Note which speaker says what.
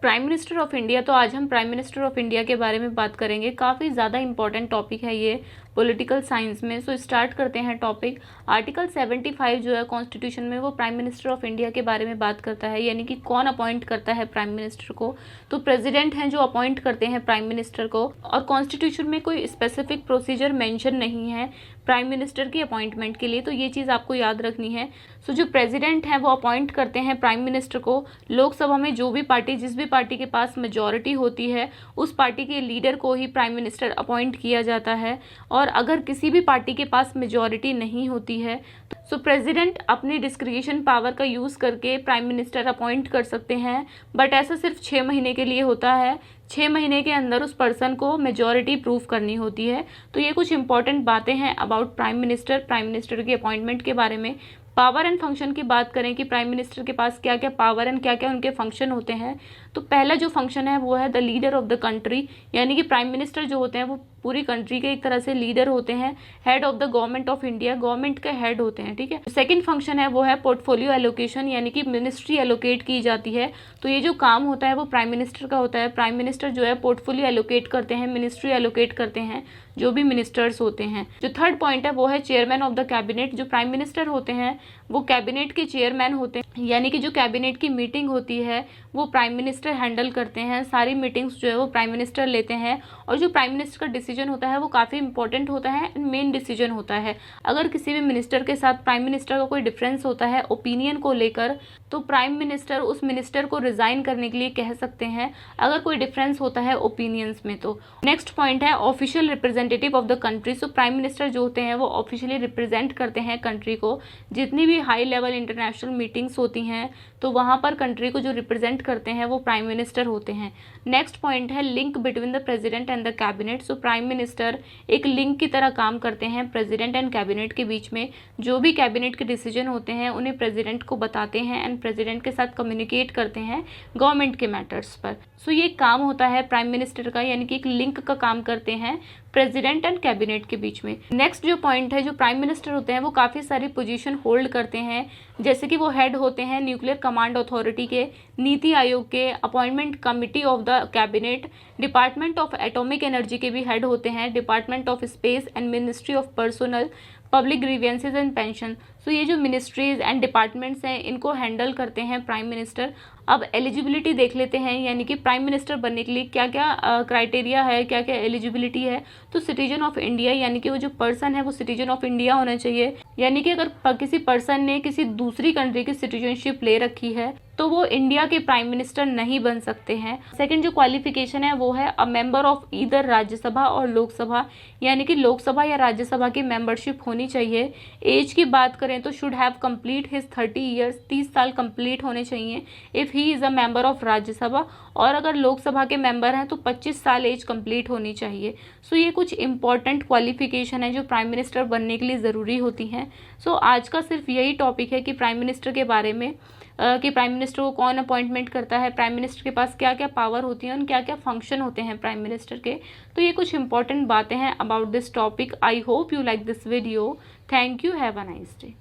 Speaker 1: Prime minister of India. तो आज हम प्राइम मिनिस्टर ऑफ इंडिया के बारे में बात करेंगे। काफ़ी ज़्यादा इंपॉर्टेंट टॉपिक है ये पॉलिटिकल साइंस में। सो स्टार्ट करते हैं टॉपिक। आर्टिकल 75 जो है कॉन्स्टिट्यूशन में, वो प्राइम मिनिस्टर ऑफ इंडिया के बारे में बात करता है, यानी कि कौन अपॉइंट करता है प्राइम मिनिस्टर को। तो प्रेसिडेंट हैं जो अपॉइंट करते हैं प्राइम मिनिस्टर को, और कॉन्स्टिट्यूशन में कोई स्पेसिफिक प्रोसीजर मेंशन नहीं है प्राइम मिनिस्टर की अपॉइंटमेंट के लिए, तो ये चीज़ आपको याद रखनी है। सो जो प्रेसिडेंट हैं वो अपॉइंट करते हैं प्राइम मिनिस्टर को। लोकसभा में जो भी पार्टी, जिस भी पार्टी के पास मेजॉरिटी होती है, उस पार्टी के लीडर को ही प्राइम मिनिस्टर अपॉइंट किया जाता है। और अगर किसी भी पार्टी के पास मेजॉरिटी नहीं होती है तो प्रेसिडेंट अपनी डिस्क्रिशन पावर का यूज़ करके प्राइम मिनिस्टर अपॉइंट कर सकते हैं, बट ऐसा सिर्फ 6 महीने के लिए होता है। 6 महीने के अंदर उस पर्सन को मेजॉरिटी प्रूव करनी होती है। तो ये कुछ इंपॉर्टेंट बातें हैं अबाउट प्राइम मिनिस्टर की अपॉइंटमेंट के बारे में। पावर एंड फंक्शन की बात करें कि प्राइम मिनिस्टर के पास क्या क्या पावर एंड क्या क्या उनके फंक्शन होते हैं, तो पहला जो फंक्शन है वो है the leader of the country, यानी कि प्राइम मिनिस्टर जो होते हैं वो पूरी कंट्री के एक तरह से लीडर होते हैं। Head of the government of India, government के हेड होते हैं, ठीक है। सेकंड फंक्शन है वो है पोर्टफोलियो एलोकेशन, यानी कि मिनिस्ट्री एलोकेट की जाती है। तो ये जो काम होता है वो प्राइम मिनिस्टर का होता है। प्राइम मिनिस्टर जो है पोर्टफोलियो एलोकेट करते हैं, मिनिस्ट्री एलोकेट करते हैं जो भी मिनिस्टर्स होते हैं। जो थर्ड पॉइंट है वो है चेयरमैन ऑफ द कैबिनेट। जो प्राइम मिनिस्टर होते हैं वो कैबिनेट के चेयरमैन होते हैं, यानी कि जो कैबिनेट की मीटिंग होती है वो प्राइम मिनिस्टर हैंडल करते हैं। सारी मीटिंग्स जो है वो प्राइम मिनिस्टर लेते हैं, और जो प्राइम मिनिस्टर का डिसीजन होता है वो काफ़ी इंपॉर्टेंट होता है एंड मेन डिसीजन होता है। अगर किसी भी मिनिस्टर के साथ प्राइम मिनिस्टर का कोई डिफरेंस होता है ओपिनियन को लेकर, तो प्राइम मिनिस्टर उस मिनिस्टर को रिजाइन करने के लिए कह सकते हैं अगर कोई डिफरेंस होता है ओपिनियंस में। तो नेक्स्ट पॉइंट है official representative of the country. So prime minister जो होते हैं वो ऑफिशियली रिप्रेजेंट करते हैं कंट्री को। जितनी भी हाई लेवल इंटरनेशनल मीटिंग्स होती हैं तो वहाँ पर कंट्री को जो रिप्रेजेंट करते हैं वो प्राइम मिनिस्टर होते हैं। नेक्स्ट पॉइंट है link between the president and the cabinet. So prime minister एक लिंक की तरह काम करते हैं प्रेसिडेंट एंड कैबिनेट के बीच में। जो भी कैबिनेट के डिसीजन होते हैं उन्हें प्रेसिडेंट को बताते हैं एंड प्रेसिडेंट के साथ कम्युनिकेट करते हैं गवर्नमेंट के मैटर्स पर। सो ये काम होता है प्राइम मिनिस्टर का, यानी कि एक लिंक का काम करते हैं प्रेसिडेंट एंड कैबिनेट के बीच में। नेक्स्ट जो पॉइंट है, जो प्राइम मिनिस्टर होते हैं वो काफ़ी सारी पोजीशन होल्ड करते हैं, जैसे कि वो हेड होते हैं न्यूक्लियर कमांड अथॉरिटी के, नीति आयोग के, appointment committee of the cabinet, department of atomic energy के भी हेड होते हैं, department of space and ministry of personnel, public grievances and pension. So ये जो मिनिस्ट्रीज एंड डिपार्टमेंट्स हैं इनको हैंडल करते हैं प्राइम मिनिस्टर। अब एलिजिबिलिटी देख लेते हैं, यानी कि प्राइम मिनिस्टर बनने के लिए क्या क्या क्राइटेरिया है, क्या क्या एलिजिबिलिटी है। तो सिटीजन ऑफ इंडिया, यानी कि वो जो पर्सन है वो सिटीजन ऑफ इंडिया होना चाहिए, यानी कि अगर किसी पर्सन ने किसी दूसरी कंट्री की सिटीजनशिप ले रखी है तो वो इंडिया के प्राइम मिनिस्टर नहीं बन सकते हैं। सेकंड जो क्वालिफिकेशन है वो है a member of either Rajya Sabha और लोकसभा, यानी कि लोकसभा या राज्यसभा की मेंबरशिप होनी चाहिए। एज की बात करें तो should have complete his 30 years, 30 साल कंप्लीट होने चाहिए if he is a member of Rajya Sabha, और अगर लोकसभा के मेंबर हैं तो 25 साल एज कंप्लीट होनी चाहिए। सो ये कुछ इंपॉर्टेंट क्वालिफिकेशन है जो प्राइम मिनिस्टर बनने के लिए ज़रूरी होती हैं। सो आज का सिर्फ यही टॉपिक है कि प्राइम मिनिस्टर के बारे में, कि प्राइम मिनिस्टर को कौन अपॉइंटमेंट करता है, प्राइम मिनिस्टर के पास क्या क्या पावर होती है और क्या क्या फंक्शन होते हैं प्राइम मिनिस्टर के। तो ये कुछ इंपॉर्टेंट बातें हैं about this topic. I hope you like this video. Thank you, have a nice day.